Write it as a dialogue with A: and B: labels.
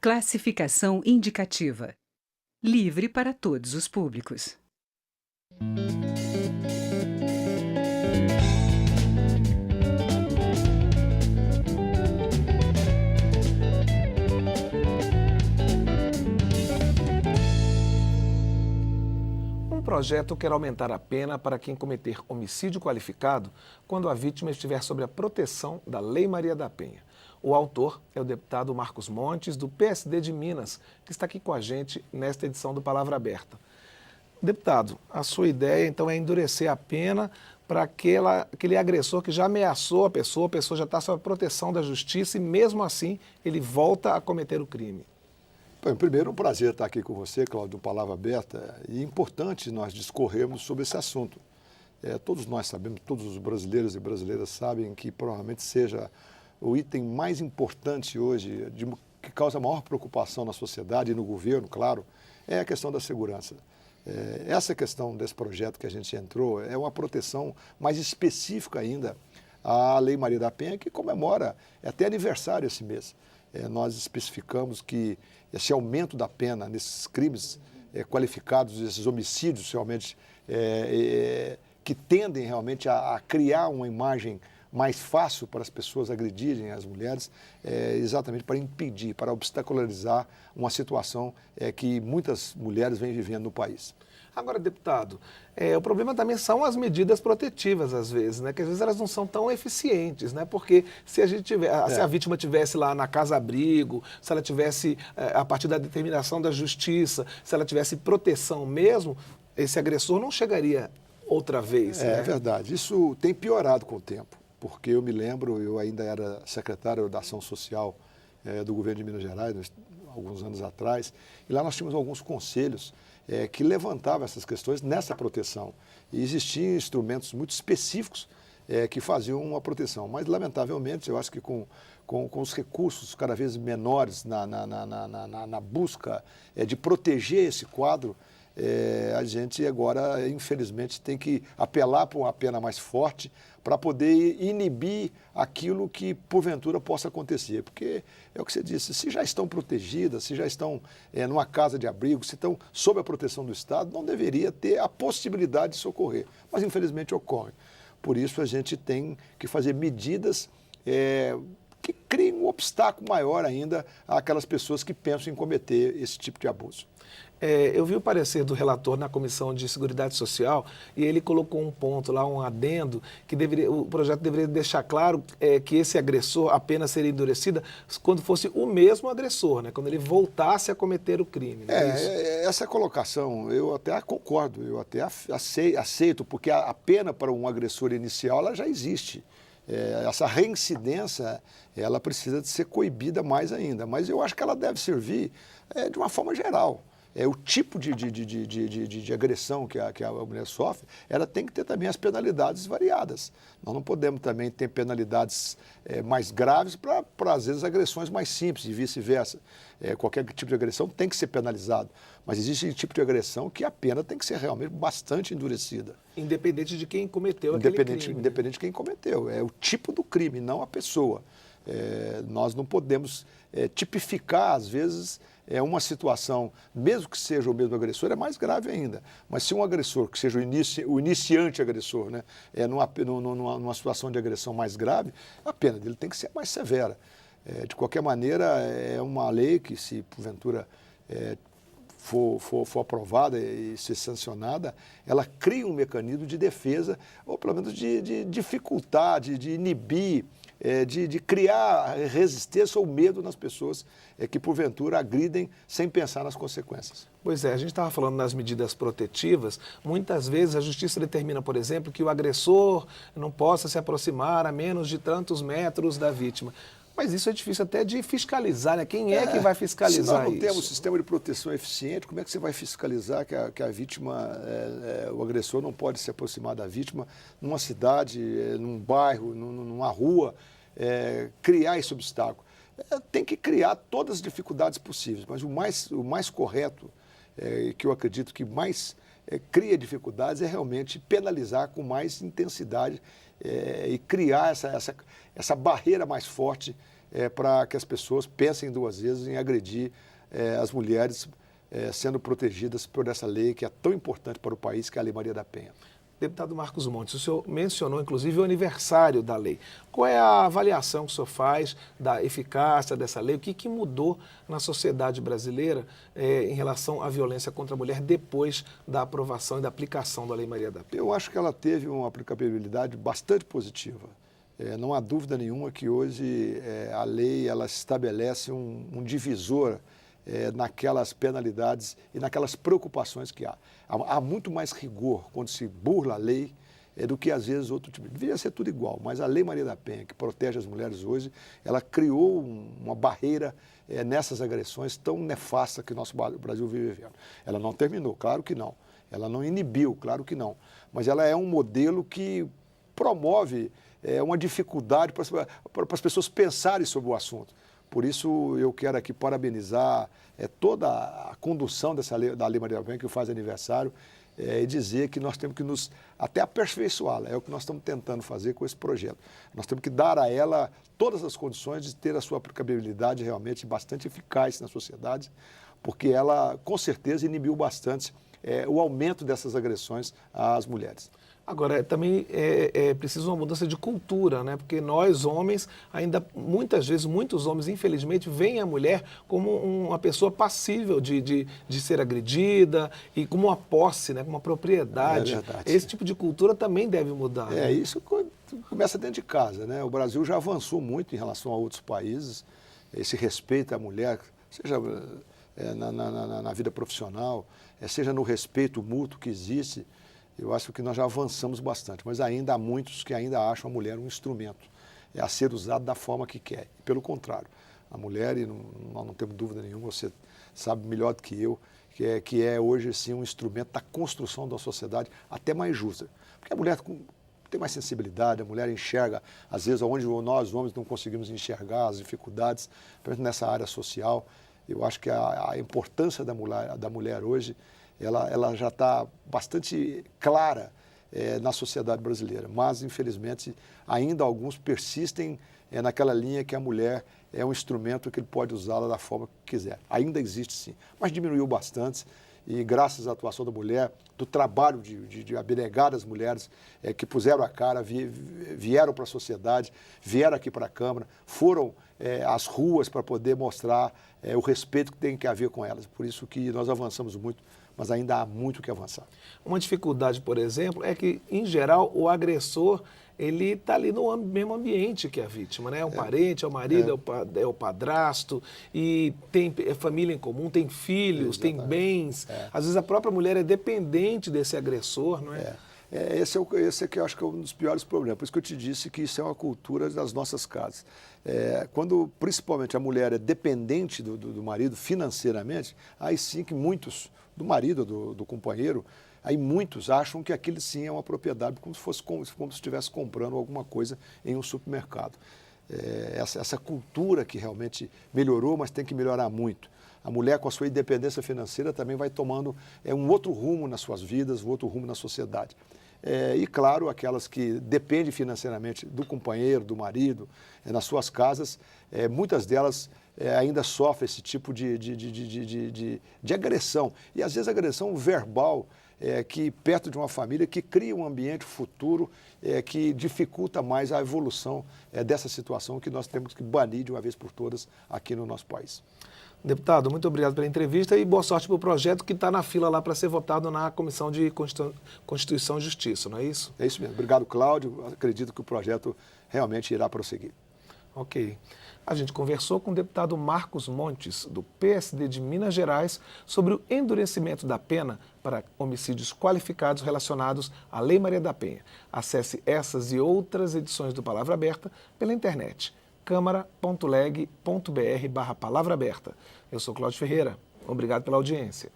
A: Classificação indicativa. Livre para todos os públicos.
B: Um projeto quer aumentar a pena para quem cometer homicídio qualificado quando a vítima estiver sob a proteção da Lei Maria da Penha. O autor é o deputado Marcos Montes, do PSD de Minas, que está aqui com a gente nesta edição do Palavra Aberta. Deputado, a sua ideia então é endurecer a pena para aquele agressor que já ameaçou a pessoa já está sob a proteção da justiça e mesmo assim ele volta a cometer o crime.
C: Bem, primeiro, um prazer estar aqui com você, Cláudio, do Palavra Aberta, e é importante nós discorrermos sobre esse assunto. Todos nós sabemos, todos os brasileiros e brasileiras sabem que provavelmente seja o item mais importante hoje, que causa maior preocupação na sociedade e no governo, claro, é a questão da segurança. Essa questão desse projeto que a gente entrou é uma proteção mais específica ainda à Lei Maria da Penha, que comemora até aniversário esse mês. Nós especificamos que esse aumento da pena nesses crimes qualificados, esses homicídios realmente, que tendem realmente a criar uma imagem mais fácil para as pessoas agredirem as mulheres, exatamente para impedir, para obstacularizar uma situação que muitas mulheres vêm vivendo no país.
B: Agora, deputado, o problema também são as medidas protetivas, às vezes, né? Que às vezes elas não são tão eficientes, né? Porque se a vítima tivesse lá na casa-abrigo, se ela tivesse, a partir da determinação da justiça, se ela tivesse proteção mesmo, esse agressor não chegaria outra vez.
C: É verdade. Isso tem piorado com o tempo, porque eu me lembro, eu ainda era secretário da Ação Social do governo de Minas Gerais, alguns anos atrás, e lá nós tínhamos alguns conselhos que levantavam essas questões nessa proteção. E existiam instrumentos muito específicos que faziam uma proteção. Mas, lamentavelmente, eu acho que com os recursos cada vez menores na busca de proteger esse quadro, a gente agora, infelizmente, tem que apelar para uma pena mais forte para poder inibir aquilo que, porventura, possa acontecer. Porque é o que você disse, se já estão protegidas, se já estão numa casa de abrigo, se estão sob a proteção do Estado, não deveria ter a possibilidade de socorrer. Mas, infelizmente, ocorre. Por isso, a gente tem que fazer medidas que criem um obstáculo maior ainda àquelas pessoas que pensam em cometer esse tipo de abuso.
B: Eu vi o parecer do relator na Comissão de Seguridade Social e ele colocou um ponto lá, um adendo, que o projeto deveria deixar claro que esse agressor, a pena seria endurecida quando fosse o mesmo agressor, né? Quando ele voltasse a cometer o crime.
C: Essa colocação eu até concordo, eu até aceito, porque a pena para um agressor inicial ela já existe. Essa reincidência, ela precisa de ser coibida mais ainda, mas eu acho que ela deve servir de uma forma geral. O tipo de agressão que a mulher sofre, ela tem que ter também as penalidades variadas. Nós não podemos também ter penalidades mais graves para, às vezes, agressões mais simples e vice-versa. Qualquer tipo de agressão tem que ser penalizado, mas existe tipo de agressão que a pena tem que ser realmente bastante endurecida.
B: Independente de quem cometeu aquele crime.
C: Independente de quem cometeu. É o tipo do crime, não a pessoa. Nós não podemos tipificar, às vezes, uma situação, mesmo que seja o mesmo agressor, é mais grave ainda. Mas se um agressor, que seja o iniciante agressor, né, numa situação de agressão mais grave, a pena dele tem que ser mais severa. De qualquer maneira, é uma lei que, se porventura for aprovada e ser sancionada, ela cria um mecanismo de defesa, ou pelo menos de dificultar, de inibir, de criar resistência ou medo nas pessoas que, porventura, agridem sem pensar nas consequências.
B: Pois é, a gente estava falando das medidas protetivas. Muitas vezes a justiça determina, por exemplo, que o agressor não possa se aproximar a menos de tantos metros da vítima. Mas isso é difícil até de fiscalizar, né? Quem é que vai fiscalizar isso?
C: Se nós não temos sistema de proteção eficiente, como é que você vai fiscalizar que a vítima, o agressor não pode se aproximar da vítima numa cidade, num bairro, numa rua, criar esse obstáculo? Tem que criar todas as dificuldades possíveis, mas o mais correto, que eu acredito que mais cria dificuldades, é realmente penalizar com mais intensidade e criar essa barreira mais forte para que as pessoas pensem duas vezes em agredir as mulheres sendo protegidas por essa lei que é tão importante para o país, que é a Lei Maria da Penha.
B: Deputado Marcos Montes, o senhor mencionou, inclusive, o aniversário da lei. Qual é a avaliação que o senhor faz da eficácia dessa lei? O que mudou na sociedade brasileira em relação à violência contra a mulher depois da aprovação e da aplicação da Lei Maria da Penha?
C: Eu acho que ela teve uma aplicabilidade bastante positiva. Não há dúvida nenhuma que hoje a lei ela estabelece um divisor naquelas penalidades e naquelas preocupações que há. Há muito mais rigor quando se burla a lei do que, às vezes, outro tipo. Deveria ser tudo igual, mas a Lei Maria da Penha, que protege as mulheres hoje, ela criou uma barreira nessas agressões tão nefastas que o nosso Brasil vive vivendo. Ela não terminou, claro que não. Ela não inibiu, claro que não. Mas ela é um modelo que promove uma dificuldade para as pessoas pensarem sobre o assunto. Por isso, eu quero aqui parabenizar toda a condução da Lei Maria da Penha, que faz aniversário, e dizer que nós temos que nos até aperfeiçoá-la. É o que nós estamos tentando fazer com esse projeto. Nós temos que dar a ela todas as condições de ter a sua aplicabilidade realmente bastante eficaz na sociedade, porque ela, com certeza, inibiu bastante o aumento dessas agressões às mulheres.
B: Agora, também é preciso uma mudança de cultura, né? Porque nós, homens, ainda muitas vezes, muitos homens, infelizmente, veem a mulher como uma pessoa passível de ser agredida e como uma posse, né? Como uma propriedade.
C: É verdade.
B: Esse tipo de cultura também deve mudar. Né?
C: Isso começa dentro de casa, né? O Brasil já avançou muito em relação a outros países, esse respeito à mulher, seja na vida profissional, seja no respeito mútuo que existe. Eu acho que nós já avançamos bastante, mas ainda há muitos que ainda acham a mulher um instrumento a ser usado da forma que quer. Pelo contrário, a mulher, e nós não temos dúvida nenhuma, você sabe melhor do que eu, que é hoje sim um instrumento da construção da sociedade até mais justa. Porque a mulher tem mais sensibilidade, a mulher enxerga, às vezes, onde nós homens não conseguimos enxergar as dificuldades, principalmente nessa área social. Eu acho que a importância da mulher hoje, ela já está bastante clara na sociedade brasileira, mas, infelizmente, ainda alguns persistem naquela linha que a mulher é um instrumento que ele pode usá-la da forma que quiser. Ainda existe, sim, mas diminuiu bastante e, graças à atuação da mulher, do trabalho de abnegadas mulheres que puseram a cara, vieram para a sociedade, vieram aqui para a Câmara, foram às ruas para poder mostrar o respeito que tem que haver com elas. Por isso que nós avançamos muito, mas ainda há muito que avançar.
B: Uma dificuldade, por exemplo, é que, em geral, o agressor ele está ali no mesmo ambiente que a vítima, né? É um parente, é o marido, é o padrasto, e tem família em comum, tem filhos, tem bens. Às vezes a própria mulher é dependente desse agressor, não é?
C: Esse é que eu acho que é um dos piores problemas. Por isso que eu te disse que isso é uma cultura das nossas casas. Quando, principalmente, a mulher é dependente do marido financeiramente, aí sim que muitos, do marido, do companheiro, aí muitos acham que aquilo sim é uma propriedade, como se estivesse comprando alguma coisa em um supermercado. Essa cultura que realmente melhorou, mas tem que melhorar muito. A mulher, com a sua independência financeira, também vai tomando um outro rumo nas suas vidas, um outro rumo na sociedade. E, claro, aquelas que dependem financeiramente do companheiro, do marido, nas suas casas, muitas delas ainda sofrem esse tipo de agressão. E, às vezes, agressão verbal, que perto de uma família, que cria um ambiente futuro que dificulta mais a evolução dessa situação que nós temos que banir de uma vez por todas aqui no nosso país.
B: Deputado, muito obrigado pela entrevista e boa sorte para o projeto que está na fila lá para ser votado na Comissão de Constituição e Justiça, não é isso?
C: É isso mesmo. Obrigado, Cláudio. Acredito que o projeto realmente irá prosseguir.
B: Ok. A gente conversou com o deputado Marcos Montes, do PSD de Minas Gerais, sobre o endurecimento da pena para homicídios qualificados relacionados à Lei Maria da Penha. Acesse essas e outras edições do Palavra Aberta pela internet. câmara.leg.br/palavra aberta. Eu sou Cláudio Ferreira. Obrigado pela audiência.